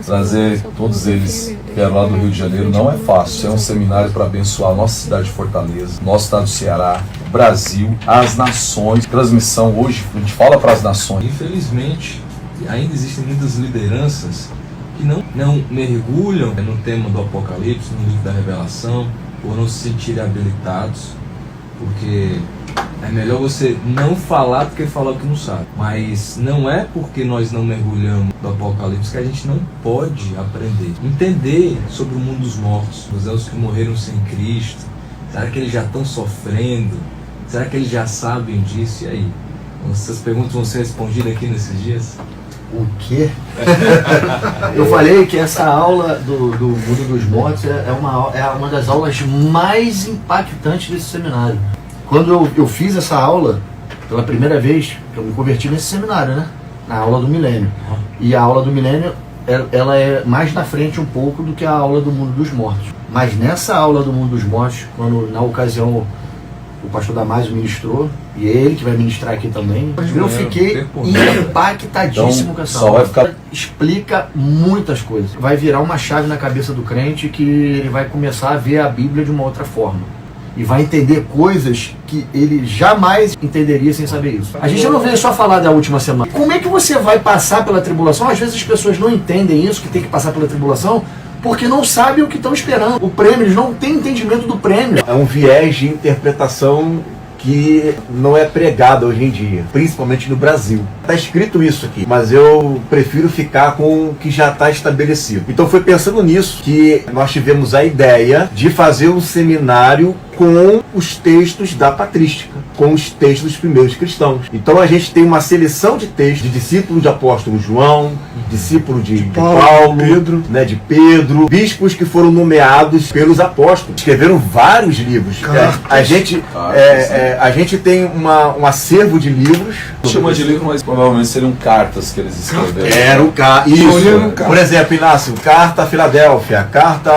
Trazer todos eles que vieram lá do Rio de Janeiro não é fácil. É um seminário para abençoar a nossa cidade de Fortaleza, nosso estado do Ceará, o Brasil, as nações. Transmissão hoje, a gente fala para as nações. Infelizmente, ainda existem muitas lideranças que não mergulham no tema do Apocalipse, no livro da Revelação, por não se sentirem habilitados, porque é melhor você não falar do que falar o que não sabe. Mas não é porque nós não mergulhamos no Apocalipse que a gente não pode aprender. Entender sobre o mundo dos mortos, os que morreram sem Cristo. Será que eles já estão sofrendo? Será que eles já sabem disso? E aí? Essas perguntas vão ser respondidas aqui nesses dias? O quê? Eu falei que essa aula do mundo dos mortos é uma das aulas mais impactantes desse seminário. Quando eu fiz essa aula, pela primeira vez, eu me converti nesse seminário, né? Na aula do milênio. E a aula do milênio, ela é mais na frente um pouco do que a aula do mundo dos mortos. Mas nessa aula do mundo dos mortos, quando na ocasião o pastor Damásio ministrou, e é ele que vai ministrar aqui também, eu fiquei impactadíssimo com essa aula. Explica muitas coisas. Vai virar uma chave na cabeça do crente que ele vai começar a ver a Bíblia de uma outra forma. E vai entender coisas que ele jamais entenderia sem saber isso. A gente não veio só falar da última semana. Como é que você vai passar pela tribulação? Às vezes as pessoas não entendem isso, que tem que passar pela tribulação, porque não sabem o que estão esperando. O prêmio, eles não têm entendimento do prêmio. É um viés de interpretação que não é pregado hoje em dia, principalmente no Brasil. Está escrito isso aqui, mas eu prefiro ficar com o que já está estabelecido. Então foi pensando nisso que nós tivemos a ideia de fazer um seminário com os textos da patrística, com os textos dos primeiros cristãos. Então a gente tem uma seleção de textos de discípulo de apóstolo João, discípulo de Paulo, Pedro, né, de Pedro, bispos que foram nomeados pelos apóstolos. Escreveram vários livros. A gente tem um acervo de livros. Chama de livro, mas provavelmente seriam cartas que eles escreveram. Eram isso. Por exemplo, Inácio, carta a Filadélfia, carta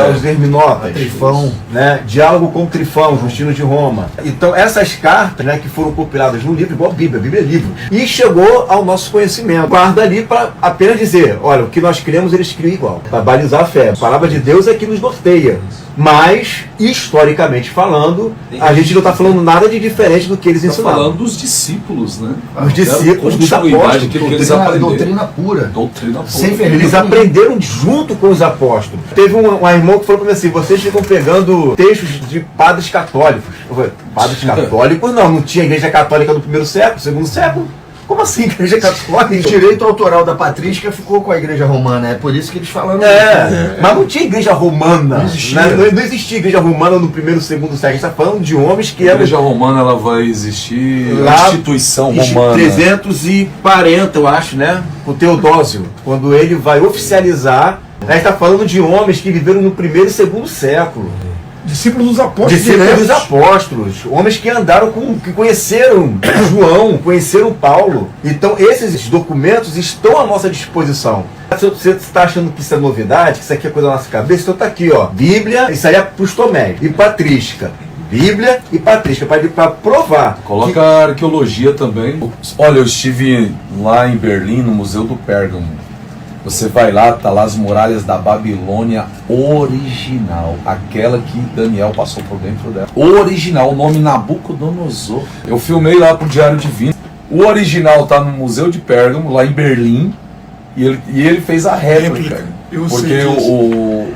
aos Herminótas, Trifão, né, diálogo com Trifão, Justino de Roma. Então essas cartas, né, que foram compiladas num livro, igual a Bíblia é livros, e chegou ao nosso conhecimento. Guarda ali para apenas dizer, olha, o que nós cremos eles criam igual, para balizar a fé. A palavra de Deus é que nos norteia. Mas, historicamente falando, a gente não está falando nada de diferente do que eles ensinavam. Está falando dos discípulos, né? Os discípulos dos apóstolos. Doutrina pura. Doutrina pura. Sem Eles aprenderam junto com os apóstolos. Teve um irmão que falou para mim assim, vocês ficam pegando textos de padres católicos. Eu falei, padres católicos? Não tinha igreja católica do primeiro século, segundo século. Como assim, igreja católica? O direito autoral da patrística ficou com a igreja romana, é por isso que eles falam. Mas não tinha igreja romana. Não existia igreja romana no primeiro e segundo século. A gente está falando de homens que eram. A igreja romana ela vai existir lá, instituição romana. 340, eu acho, né? Com Teodósio, quando ele vai oficializar. A gente está falando de homens que viveram no primeiro e segundo século. Discípulos dos apóstolos. Discípulos dos apóstolos. Homens que andaram que conheceram João, conheceram Paulo. Então esses documentos estão à nossa disposição. Se você está achando que isso é novidade, que isso aqui é coisa da nossa cabeça, então está aqui, ó. Bíblia, isso aí é para os Tomés. E patrística. Bíblia e patrística, para provar. Coloca a arqueologia também. Olha, eu estive lá em Berlim, no Museu do Pérgamo. Você vai lá, tá lá as muralhas da Babilônia original, aquela que Daniel passou por dentro dela. Original, o nome Nabucodonosor. Eu filmei lá pro Diário Divino. O original tá no Museu de Pérgamo, lá em Berlim, e ele fez a réplica. Porque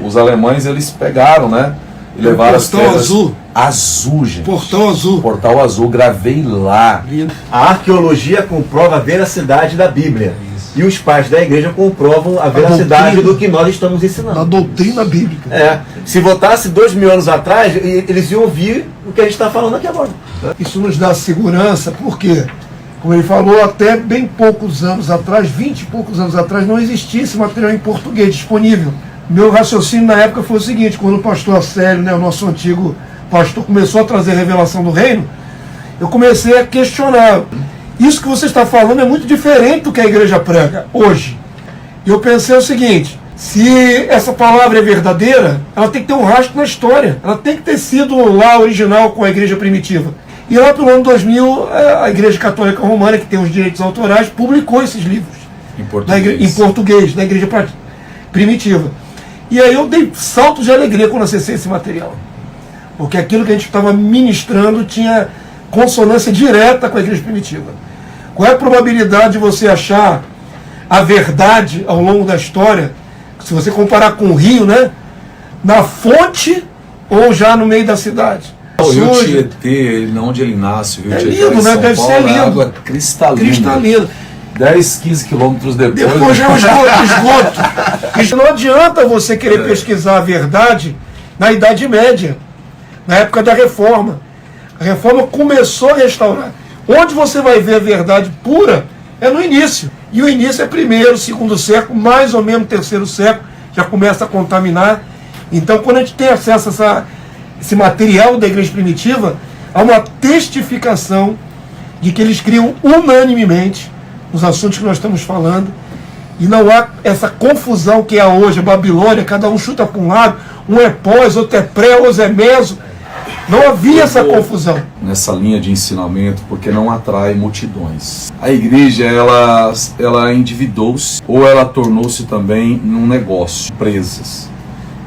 os alemães, eles pegaram, né? E levaram as pedras azul, gente. Portal azul, gravei lá. A arqueologia comprova a veracidade da Bíblia. E os pais da igreja comprovam a veracidade do que nós estamos ensinando. Da doutrina bíblica. Se votasse 2000 anos atrás, eles iam ouvir o que a gente está falando aqui agora. Isso nos dá segurança, porque, como ele falou, até bem poucos anos atrás, 20 e poucos anos atrás, não existia esse material em português disponível. Meu raciocínio na época foi o seguinte: quando o pastor Acélio, né, o nosso antigo pastor, começou a trazer a revelação do reino, eu comecei a questionar. Isso que você está falando é muito diferente do que a igreja prega hoje. E eu pensei o seguinte: se essa palavra é verdadeira, ela tem que ter um rastro na história. Ela tem que ter sido lá original com a igreja primitiva. E lá pelo ano 2000, a Igreja Católica Romana, que tem os direitos autorais, publicou esses livros. Em português. Em português, da igreja primitiva. E aí eu dei saltos de alegria quando acessei esse material. Porque aquilo que a gente estava ministrando tinha consonância direta com a igreja primitiva. Qual é a probabilidade de você achar a verdade ao longo da história, se você comparar com o rio, né? Na fonte ou já no meio da cidade? O rio Tietê, onde ele nasce, o rio Tietê, lindo, né? Deve ser lindo. Água cristalina. Cristalina. 10, 15 quilômetros Depois já é um esgoto. Isso não adianta você querer pesquisar a verdade na Idade Média, na época da Reforma. A Reforma começou a restaurar. Onde você vai ver a verdade pura é no início. E o início é primeiro, segundo século, mais ou menos terceiro século, já começa a contaminar. Então, quando a gente tem acesso a esse material da igreja primitiva, há uma testificação de que eles criam unanimemente nos assuntos que nós estamos falando, e não há essa confusão que há hoje, a Babilônia, cada um chuta para um lado, um é pós, outro é pré, outro é meso. Não havia essa confusão. Nessa linha de ensinamento, porque não atrai multidões. A igreja, ela endividou-se, ou ela tornou-se também num negócio, empresas.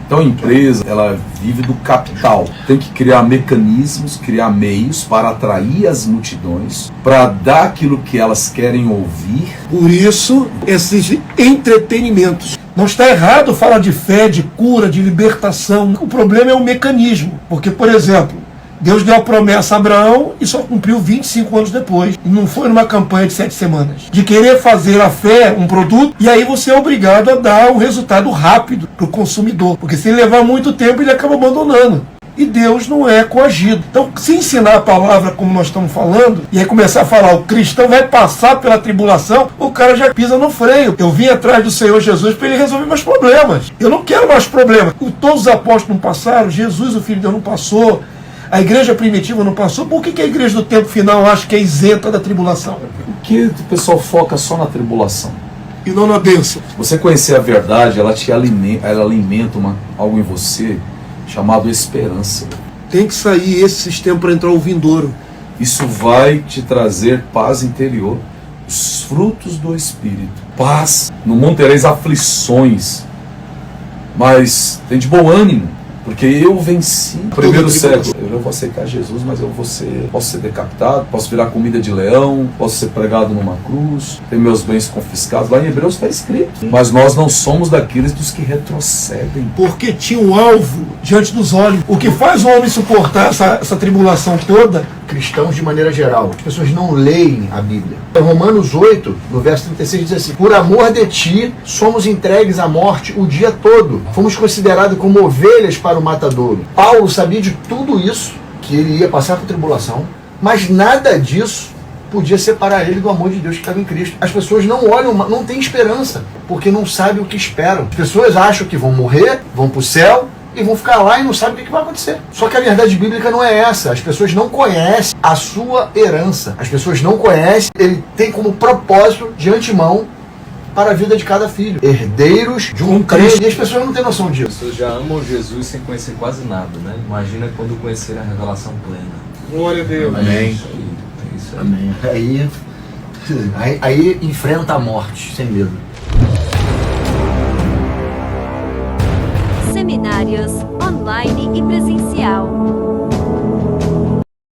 Então a empresa, ela vive do capital. Tem que criar mecanismos, criar meios para atrair as multidões, para dar aquilo que elas querem ouvir. Por isso, esses entretenimentos. Não está errado falar de fé, de cura, de libertação. O problema é o mecanismo. Porque, por exemplo, Deus deu a promessa a Abraão e só cumpriu 25 anos depois. E não foi numa campanha de 7 semanas. De querer fazer a fé um produto, e aí você é obrigado a dar um resultado rápido para o consumidor. Porque se ele levar muito tempo, ele acaba abandonando. E Deus não é coagido. Então, se ensinar a palavra como nós estamos falando, e aí começar a falar, o cristão vai passar pela tribulação, o cara já pisa no freio. Eu vim atrás do Senhor Jesus para ele resolver meus problemas. Eu não quero mais problemas. Todos os apóstolos não passaram, Jesus, o Filho de Deus, não passou, a igreja primitiva não passou. Por que a igreja do tempo final acha que é isenta da tribulação? Porque o pessoal foca só na tribulação. E não na bênção. Você conhecer a verdade, ela alimenta algo em você chamado esperança. Tem que sair esse sistema para entrar o vindouro. Isso vai te trazer paz interior, os frutos do Espírito. Paz, não mundo tereis aflições, mas tem de bom ânimo, porque eu venci o primeiro século. Eu vou aceitar Jesus, mas posso ser decapitado, posso virar comida de leão, posso ser pregado numa cruz, ter meus bens confiscados. Lá em Hebreus está escrito. Mas nós não somos daqueles dos que retrocedem. Porque tinha um alvo diante dos olhos. O que faz o homem suportar essa tribulação toda? Cristãos de maneira geral, as pessoas não leem a Bíblia. Em Romanos 8, no verso 36, diz assim: por amor de ti, somos entregues à morte o dia todo. Fomos considerados como ovelhas para o matadouro. Paulo sabia de tudo isso, que ele ia passar por tribulação, mas nada disso podia separar ele do amor de Deus que estava em Cristo. As pessoas não olham, não têm esperança, porque não sabem o que esperam. As pessoas acham que vão morrer, vão para o céu, e vão ficar lá e não sabem o que vai acontecer. Só que a verdade bíblica não é essa. As pessoas não conhecem a sua herança. As pessoas não conhecem. Ele tem como propósito de antemão para a vida de cada filho. Herdeiros de um Cristo. E as pessoas não têm noção disso. As pessoas já amam Jesus sem conhecer quase nada, né? Imagina quando conhecer a revelação plena. Glória a Deus. Amém. Isso aí. Amém. Aí enfrenta a morte sem medo. Seminários online e presencial.